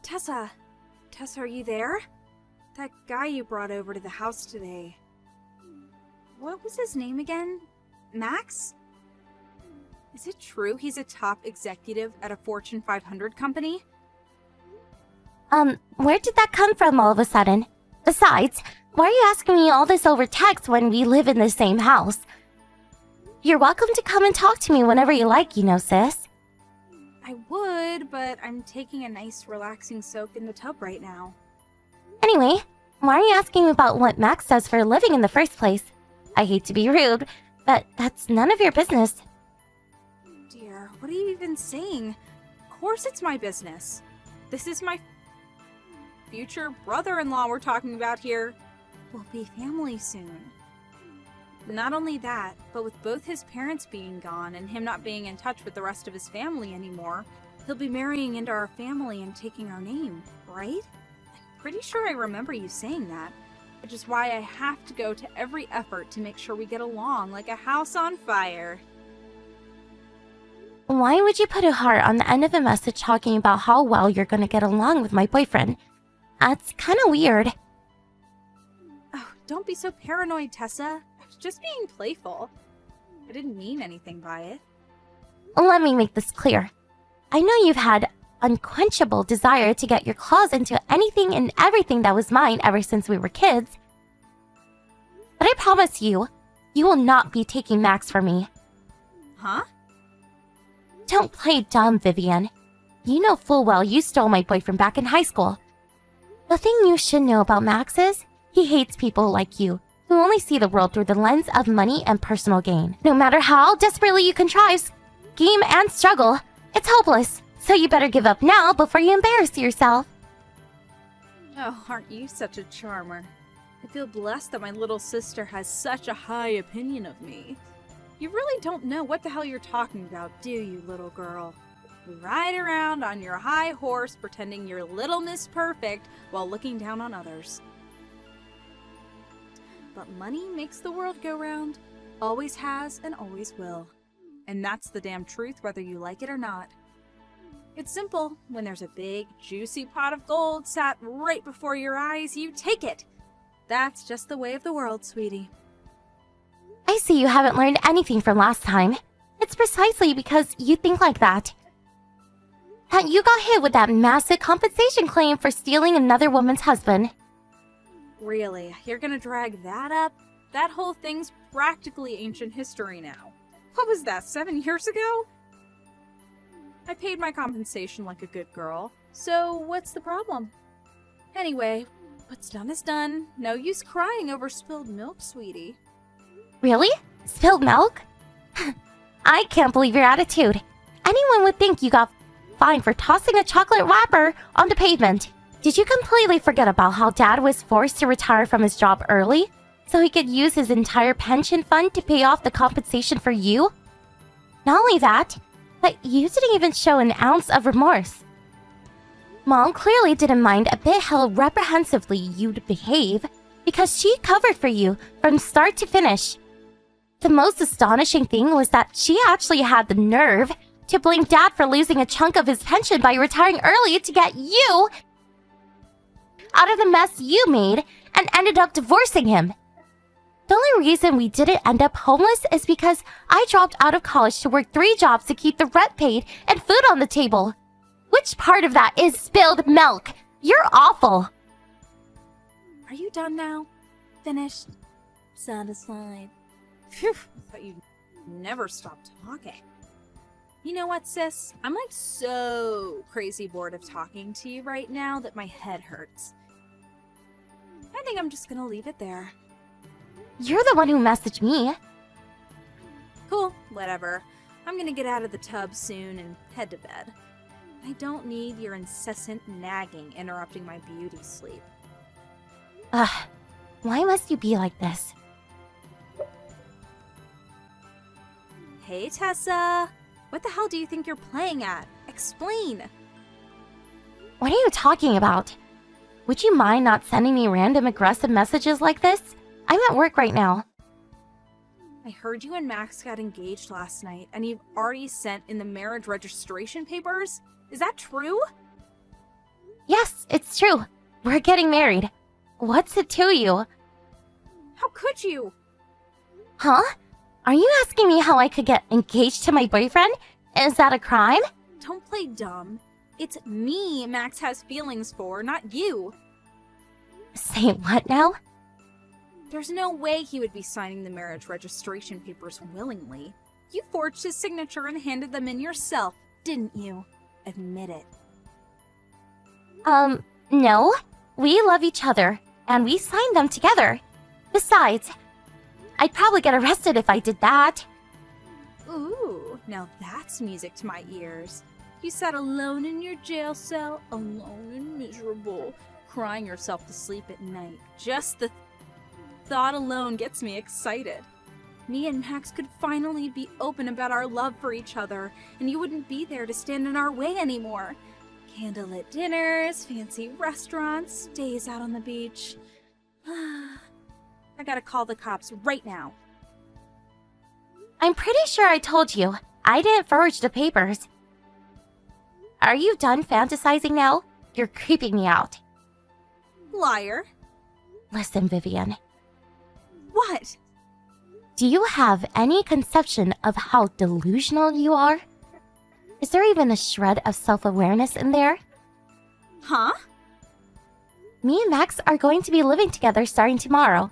Tessa! Tessa, are you there? That guy you brought over to the house today. What was his name again? Max? Is it true he's a top executive at a Fortune 500 company? Where did that come from all of a sudden? Besides, why are you asking me all this over text when we live in the same house? You're welcome to come and talk to me whenever you like, sis. I would, but I'm taking a nice relaxing soak in the tub right now. Anyway, why are you asking about what Max does for a living in the first place? I hate to be rude, but that's none of your business. Dear, what are you even saying? Of course it's my business. This is my future brother-in-law we're talking about here. We'll be family soon. Not only that, but with both his parents being gone and him not being in touch with the rest of his family anymore, he'll be marrying into our family and taking our name, right? I'm pretty sure I remember you saying that, which is why I have to go to every effort to make sure we get along like a house on fire. Why would you put a heart on the end of a message talking about how well you're gonna get along with my boyfriend? That's kinda weird. Oh, don't be so paranoid, Tessa. I was just being playful. I didn't mean anything by it. Let me make this clear. I know you've had unquenchable desire to get your claws into anything and everything that was mine ever since we were kids. But I promise you, you will not be taking Max from me. Huh? Don't play dumb, Vivian. You know full well you stole my boyfriend back in high school. The thing you should know about Max is, he hates people like you, who only see the world through the lens of money and personal gain. No matter how desperately you contrive, scheme, and struggle, it's hopeless. So you better give up now before you embarrass yourself. Oh, aren't you such a charmer? I feel blessed that my little sister has such a high opinion of me. You really don't know what the hell you're talking about, do you, little girl? You ride around on your high horse pretending you're Little Miss Perfect while looking down on others. But money makes the world go round. Always has and always will. And that's the damn truth whether you like it or not. It's simple. When there's a big, juicy pot of gold sat right before your eyes, you take it. That's just the way of the world, sweetie. I see you haven't learned anything from last time. It's precisely because you think like that you got hit with that massive compensation claim for stealing another woman's husband. Really? You're gonna drag that up? That whole thing's practically ancient history now. What was that, 7 years ago? I paid my compensation like a good girl, so what's the problem? Anyway, what's done is done. No use crying over spilled milk, sweetie. Really? Spilled milk? I can't believe your attitude. Anyone would think you got fined for tossing a chocolate wrapper on the pavement. Did you completely forget about how Dad was forced to retire from his job early so he could use his entire pension fund to pay off the compensation for you? Not only that, but you didn't even show an ounce of remorse. Mom clearly didn't mind a bit how reprehensively you'd behave because she covered for you from start to finish. The most astonishing thing was that she actually had the nerve to blame Dad for losing a chunk of his pension by retiring early to get you out of the mess you made and ended up divorcing him. The only reason we didn't end up homeless is because I dropped out of college to work 3 jobs to keep the rent paid and food on the table. Which part of that is spilled milk? You're awful. Are you done now? Finished? Satisfied? Phew, I thought you'd never stop talking. You know what, sis? I'm like so crazy bored of talking to you right now that my head hurts. I think I'm just gonna leave it there. You're the one who messaged me. Cool, whatever. I'm gonna get out of the tub soon and head to bed. I don't need your incessant nagging interrupting my beauty sleep. Ugh, why must you be like this? Hey, Tessa! What the hell do you think you're playing at? Explain! What are you talking about? Would you mind not sending me random aggressive messages like this? I'm at work right now. I heard you and Max got engaged last night, and you've already sent in the marriage registration papers? Is that true? Yes, it's true. We're getting married. What's it to you? How could you? Huh? Are you asking me how I could get engaged to my boyfriend? Is that a crime? Don't play dumb. It's me Max has feelings for, not you. Say what now? There's no way he would be signing the marriage registration papers willingly. You forged his signature and handed them in yourself, didn't you? Admit it. No. We love each other, and we signed them together. Besides, I'd probably get arrested if I did that. Ooh, now that's music to my ears. You sat alone in your jail cell, alone and miserable, crying yourself to sleep at night. Just the thought alone gets me excited. Me and Max could finally be open about our love for each other, and you wouldn't be there to stand in our way anymore. Candlelit dinners, fancy restaurants, days out on the beach. I gotta call the cops right now. I'm pretty sure I told you. I didn't forge the papers. Are you done fantasizing now? You're creeping me out. Liar. Listen, Vivian. What? Do you have any conception of how delusional you are? Is there even a shred of self-awareness in there? Huh? Me and Max are going to be living together starting tomorrow.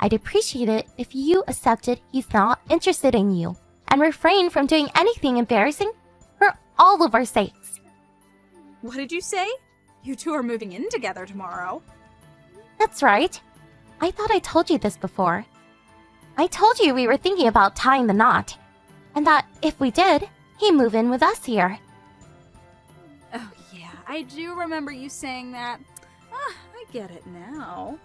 I'd appreciate it if you accepted he's not interested in you and refrain from doing anything embarrassing for all of our sakes. What did you say? You two are moving in together tomorrow. That's right. I thought I told you this before. I told you we were thinking about tying the knot, and that if we did, he'd move in with us here. Oh yeah, I do remember you saying that. I get it now.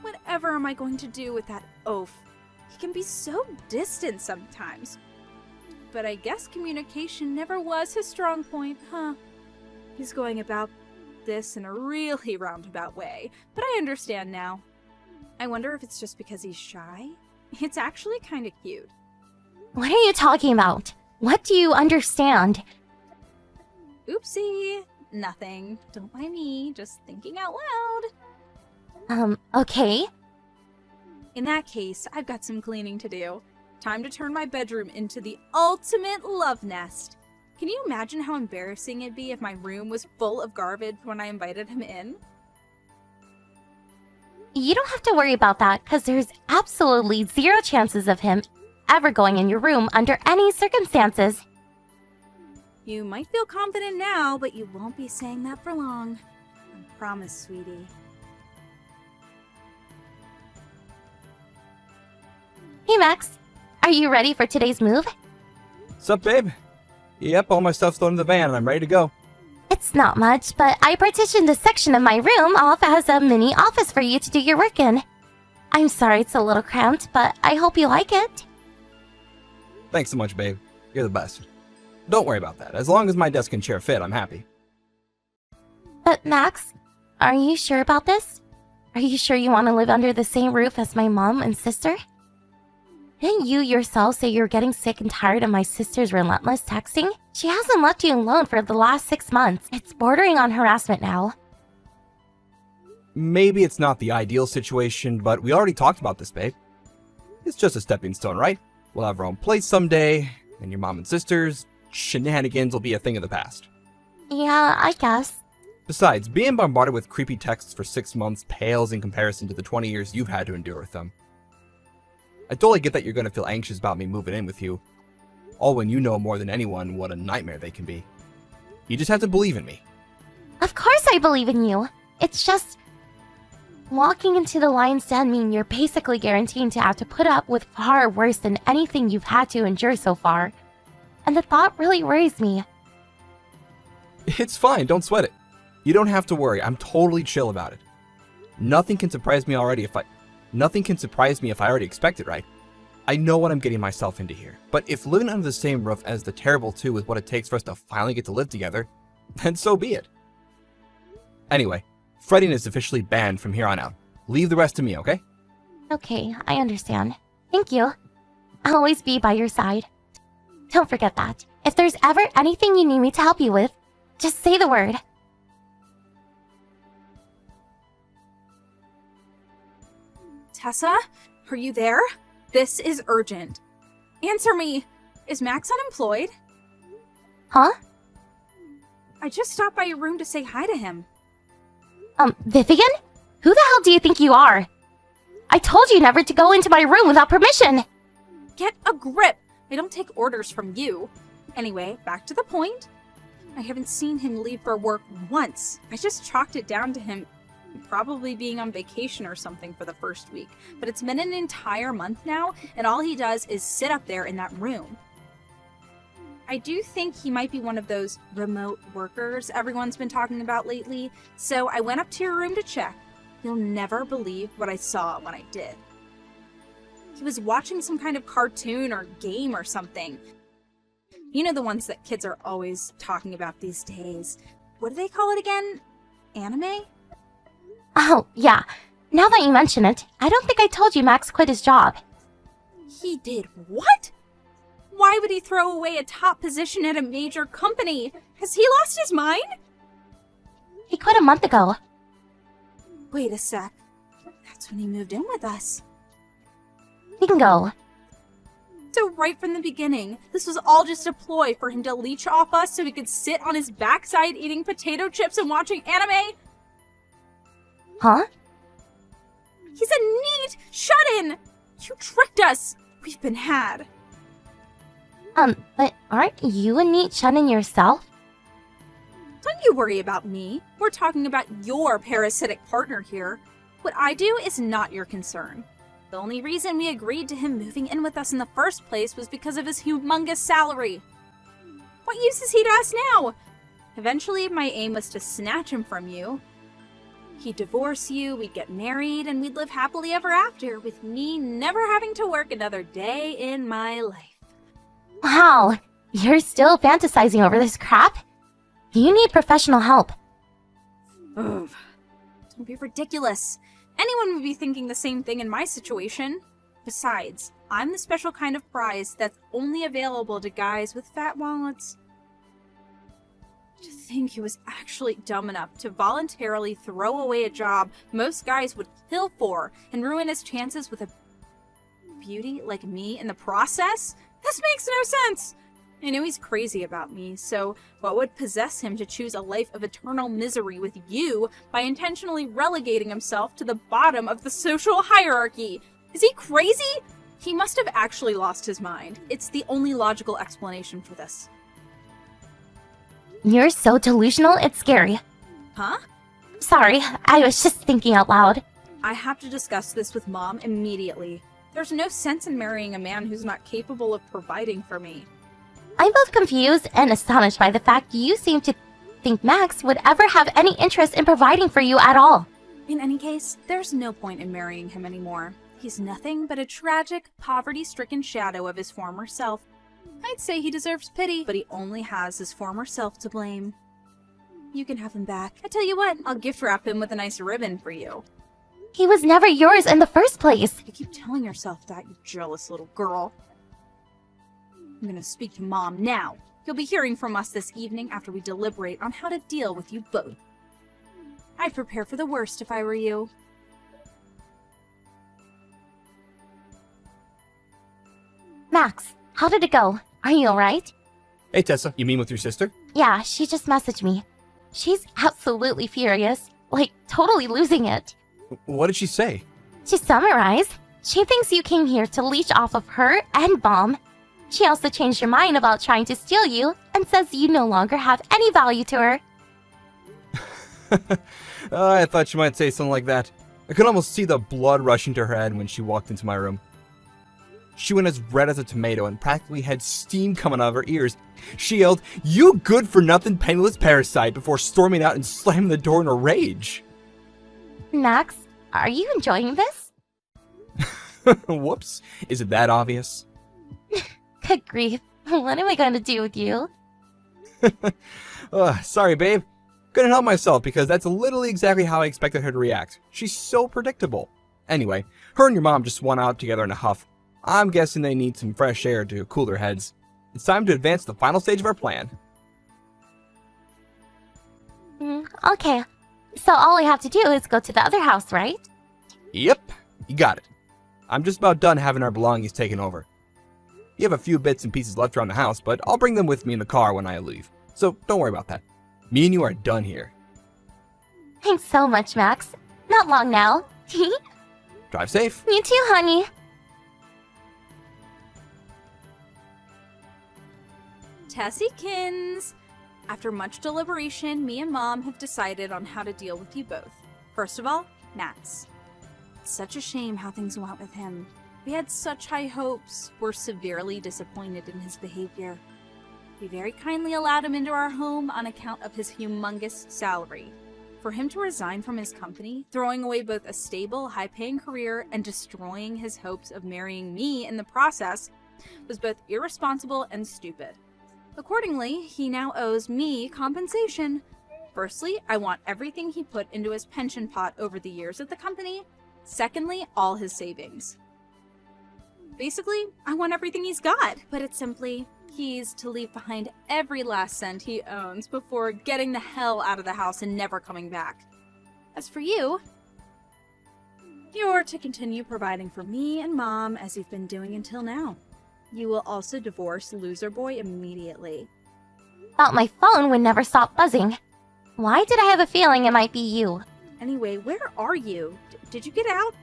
Whatever am I going to do with that oaf? He can be so distant sometimes. But I guess communication never was his strong point, huh? He's going about this in a really roundabout way, but I understand now. I wonder if it's just because he's shy? It's actually kind of cute. What are you talking about? What do you understand? Oopsie. Nothing. Don't mind me. Just thinking out loud. Okay. In that case, I've got some cleaning to do. Time to turn my bedroom into the ultimate love nest. Can you imagine how embarrassing it'd be if my room was full of garbage when I invited him in? You don't have to worry about that, because there's absolutely zero chances of him ever going in your room under any circumstances. You might feel confident now, but you won't be saying that for long. I promise, sweetie. Hey, Max. Are you ready for today's move? Sup, babe? Yep, all my stuff's thrown in the van and I'm ready to go. It's not much, but I partitioned a section of my room off as a mini office for you to do your work in. I'm sorry it's a little cramped, but I hope you like it. Thanks so much, babe. You're the best. Don't worry about that. As long as my desk and chair fit, I'm happy. But Max, are you sure about this? Are you sure you want to live under the same roof as my mom and sister? Didn't you yourself say you're getting sick and tired of my sister's relentless texting? She hasn't left you alone for the last 6 months. It's bordering on harassment now. Maybe it's not the ideal situation, but we already talked about this, babe. It's just a stepping stone, right? We'll have our own place someday, and your mom and sister's shenanigans will be a thing of the past. Yeah, I guess. Besides, being bombarded with creepy texts for 6 months pales in comparison to the 20 years you've had to endure with them. I totally get that you're going to feel anxious about me moving in with you, all when you know more than anyone what a nightmare they can be. You just have to believe in me. Of course I believe in you. It's just... walking into the lion's den means you're basically guaranteed to have to put up with far worse than anything you've had to endure so far. And the thought really worries me. It's fine, don't sweat it. You don't have to worry, I'm totally chill about it. Nothing can surprise me if I already expect it, right? I know what I'm getting myself into here, but if living under the same roof as the Terrible Two is what it takes for us to finally get to live together, then so be it. Anyway, fretting is officially banned from here on out. Leave the rest to me, okay? Okay, I understand. Thank you. I'll always be by your side. Don't forget that. If there's ever anything you need me to help you with, just say the word. Tessa, are you there? This is urgent. Answer me. Is Max unemployed? Huh? I just stopped by your room to say hi to him. Vivian? Who the hell do you think you are? I told you never to go into my room without permission! Get a grip! I don't take orders from you. Anyway, back to the point. I haven't seen him leave for work once. I just chalked it down to him probably being on vacation or something for the first week. But it's been an entire month now, and all he does is sit up there in that room. I do think he might be one of those remote workers everyone's been talking about lately, so I went up to your room to check. You'll never believe what I saw when I did. He was watching some kind of cartoon or game or something. You know, the ones that kids are always talking about these days. What do they call it again? Anime? Oh, yeah. Now that you mention it, I don't think I told you Max quit his job. He did what? Why would he throw away a top position at a major company? Has he lost his mind? He quit a month ago. Wait a sec. That's when he moved in with us. Bingo. So right from the beginning, this was all just a ploy for him to leech off us so he could sit on his backside eating potato chips and watching anime? Huh? He's a neat shut-in! You tricked us! We've been had. But aren't you a neat shut-in yourself? Don't you worry about me. We're talking about your parasitic partner here. What I do is not your concern. The only reason we agreed to him moving in with us in the first place was because of his humongous salary. What use is he to us now? Eventually, my aim was to snatch him from you. He'd divorce you, we'd get married, and we'd live happily ever after, with me never having to work another day in my life. Wow, you're still fantasizing over this crap? You need professional help. Ugh. Don't be ridiculous. Anyone would be thinking the same thing in my situation. Besides, I'm the special kind of prize that's only available to guys with fat wallets. To think he was actually dumb enough to voluntarily throw away a job most guys would kill for and ruin his chances with a beauty like me in the process? This makes no sense! I know he's crazy about me, so what would possess him to choose a life of eternal misery with you by intentionally relegating himself to the bottom of the social hierarchy? Is he crazy? He must have actually lost his mind. It's the only logical explanation for this. You're so delusional, it's scary. Huh? Sorry, I was just thinking out loud. I have to discuss this with Mom immediately. There's no sense in marrying a man who's not capable of providing for me. I'm both confused and astonished by the fact you seem to think Max would ever have any interest in providing for you at all. In any case, there's no point in marrying him anymore. He's nothing but a tragic, poverty-stricken shadow of his former self. I'd say he deserves pity, but he only has his former self to blame. You can have him back. I tell you what, I'll gift wrap him with a nice ribbon for you. He was never yours in the first place. You keep telling yourself that, you jealous little girl. I'm gonna speak to Mom now. You'll be hearing from us this evening after we deliberate on how to deal with you both. I'd prepare for the worst if I were you. Max, how did it go? Are you alright? Hey, Tessa, you mean with your sister? Yeah, she just messaged me. She's absolutely furious. Like, totally losing it. What did she say? To summarize, she thinks you came here to leech off of her and Mom. She also changed her mind about trying to steal you and says you no longer have any value to her. I thought she might say something like that. I could almost see the blood rushing to her head when she walked into my room. She went as red as a tomato and practically had steam coming out of her ears. She yelled, "You good-for-nothing penniless parasite," before storming out and slamming the door in a rage. Max, are you enjoying this? Whoops. Is it that obvious? Good grief. What am I going to do with you? Sorry, babe. Couldn't help myself because that's literally exactly how I expected her to react. She's so predictable. Anyway, her and your mom just went out together in a huff. I'm guessing they need some fresh air to cool their heads. It's time to advance to the final stage of our plan. Okay. So all we have to do is go to the other house, right? Yep. You got it. I'm just about done having our belongings taken over. You have a few bits and pieces left around the house, but I'll bring them with me in the car when I leave. So don't worry about that. Me and you are done here. Thanks so much, Max. Not long now. You Drive safe. too, honey. Tessykins! After much deliberation, me and Mom have decided on how to deal with you both. First of all, Max. It's such a shame how things went with him. We had such high hopes. We're severely disappointed in his behavior. We very kindly allowed him into our home on account of his humongous salary. For him to resign from his company, throwing away both a stable, high-paying career and destroying his hopes of marrying me in the process, was both irresponsible and stupid. Accordingly, he now owes me compensation. Firstly, I want everything he put into his pension pot over the years at the company. Secondly, all his savings. Basically, I want everything he's got, but it's simply, he's to leave behind every last cent he owns before getting the hell out of the house and never coming back. As for you, you're to continue providing for me and Mom as you've been doing until now. You will also divorce Loser Boy immediately. Thought my phone would never stop buzzing. Why did I have a feeling it might be you? Anyway, where are you? Did you get out?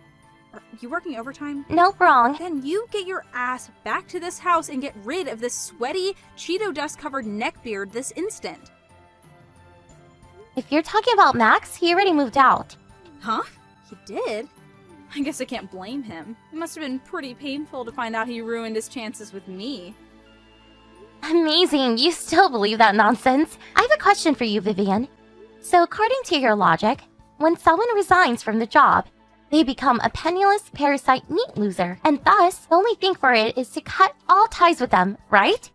Are you working overtime? Nope, wrong. Then you get your ass back to this house and get rid of this sweaty, Cheeto dust-covered neckbeard this instant. If you're talking about Max, he already moved out. Huh? He did? I guess I can't blame him. It must have been pretty painful to find out he ruined his chances with me. Amazing, you still believe that nonsense. I have a question for you, Vivian. So according to your logic, when someone resigns from the job, they become a penniless parasite meat loser, and thus the only thing for it is to cut all ties with them, right?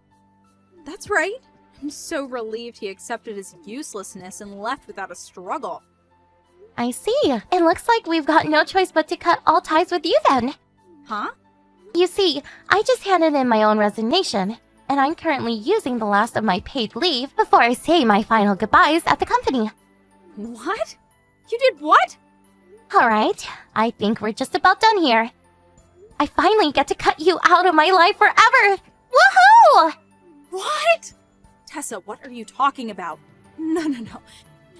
That's right. I'm so relieved he accepted his uselessness and left without a struggle. I see. It looks like we've got no choice but to cut all ties with you then. Huh? You see, I just handed in my own resignation, and I'm currently using the last of my paid leave before I say my final goodbyes at the company. What? You did what? Alright, I think we're just about done here. I finally get to cut you out of my life forever! Woohoo! What? Tessa, what are you talking about? No.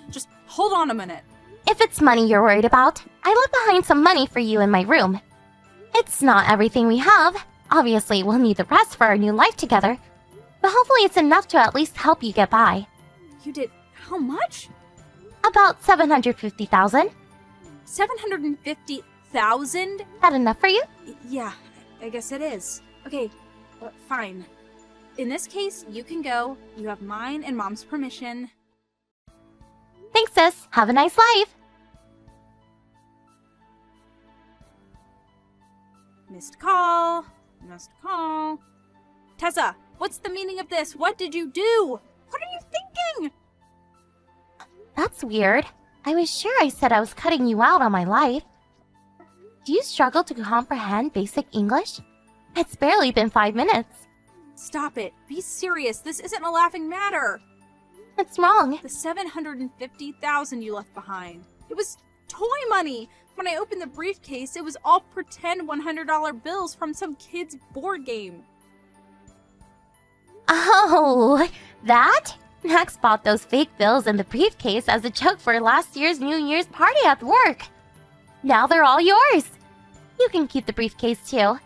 Just hold on a minute. If it's money you're worried about, I left behind some money for you in my room. It's not everything we have. Obviously, we'll need the rest for our new life together. But hopefully it's enough to at least help you get by. You did how much? About 750,000. 750,000? That enough for you? Yeah, I guess it is. Okay, fine. In this case, you can go. You have mine and Mom's permission. Thanks, sis. Have a nice life. Missed call. Missed call. Tessa, what's the meaning of this? What did you do? What are you thinking? That's weird. I was sure I said I was cutting you out on my life. Do you struggle to comprehend basic English? It's barely been 5 minutes. Stop it. Be serious. This isn't a laughing matter. What's wrong? The 750,000 you left behind. It was toy money. When I opened the briefcase, it was all pretend $100 bills from some kid's board game. Oh, that? Max bought those fake bills in the briefcase as a joke for last year's New Year's party at work. Now they're all yours. You can keep the briefcase too.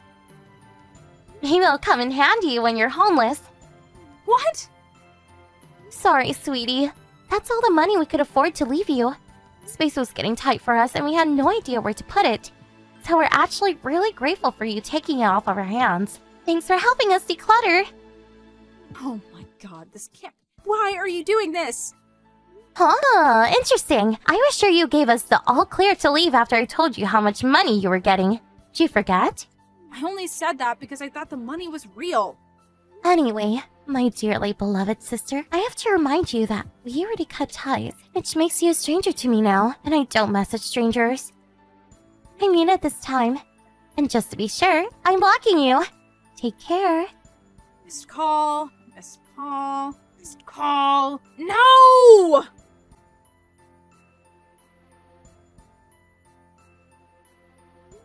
Maybe it'll come in handy when you're homeless. What? Sorry, sweetie. That's all the money we could afford to leave you. Space was getting tight for us and we had no idea where to put it. So we're actually really grateful for you taking it off of our hands. Thanks for helping us declutter. Oh my god, this can't... Why are you doing this? Huh, interesting. I was sure you gave us the all clear to leave after I told you how much money you were getting. Did you forget? I only said that because I thought the money was real. Anyway, my dearly beloved sister, I have to remind you that we already cut ties, which makes you a stranger to me now, and I don't message strangers. I mean it this time. And just to be sure, I'm blocking you. Take care. Missed call. Missed call. Missed call. No!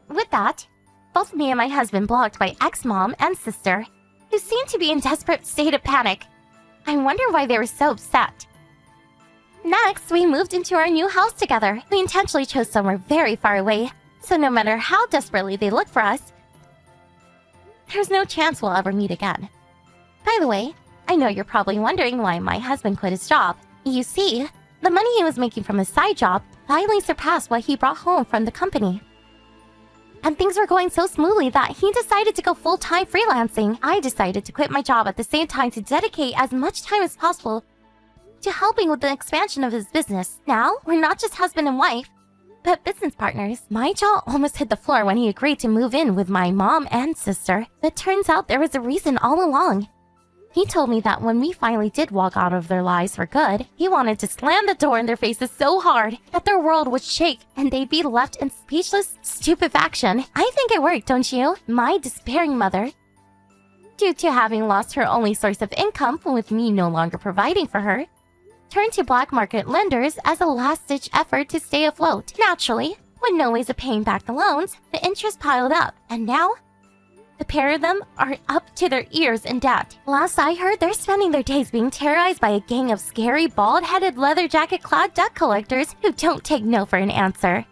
With that, both me and my husband blocked my ex-mom and sister, who seemed to be in desperate state of panic. I wonder why they were so upset. Next, we moved into our new house together. We intentionally chose somewhere very far away, so no matter how desperately they look for us, there's no chance we'll ever meet again. By the way, I know you're probably wondering why my husband quit his job. You see, the money he was making from his side job finally surpassed what he brought home from the company. And things were going so smoothly that he decided to go full-time freelancing. I decided to quit my job at the same time to dedicate as much time as possible to helping with the expansion of his business. Now, we're not just husband and wife, but business partners. My jaw almost hit the floor when he agreed to move in with my mom and sister, but turns out there was a reason all along. He told me that when we finally did walk out of their lives for good, he wanted to slam the door in their faces so hard that their world would shake and they'd be left in speechless stupefaction. I think it worked, don't you? My despairing mother, due to having lost her only source of income with me no longer providing for her, turned to black market lenders as a last-ditch effort to stay afloat. Naturally, with no ways of paying back the loans, the interest piled up, and now the pair of them are up to their ears in debt. Last I heard, they're spending their days being terrorized by a gang of scary, bald-headed, leather jacket-clad debt collectors who don't take no for an answer.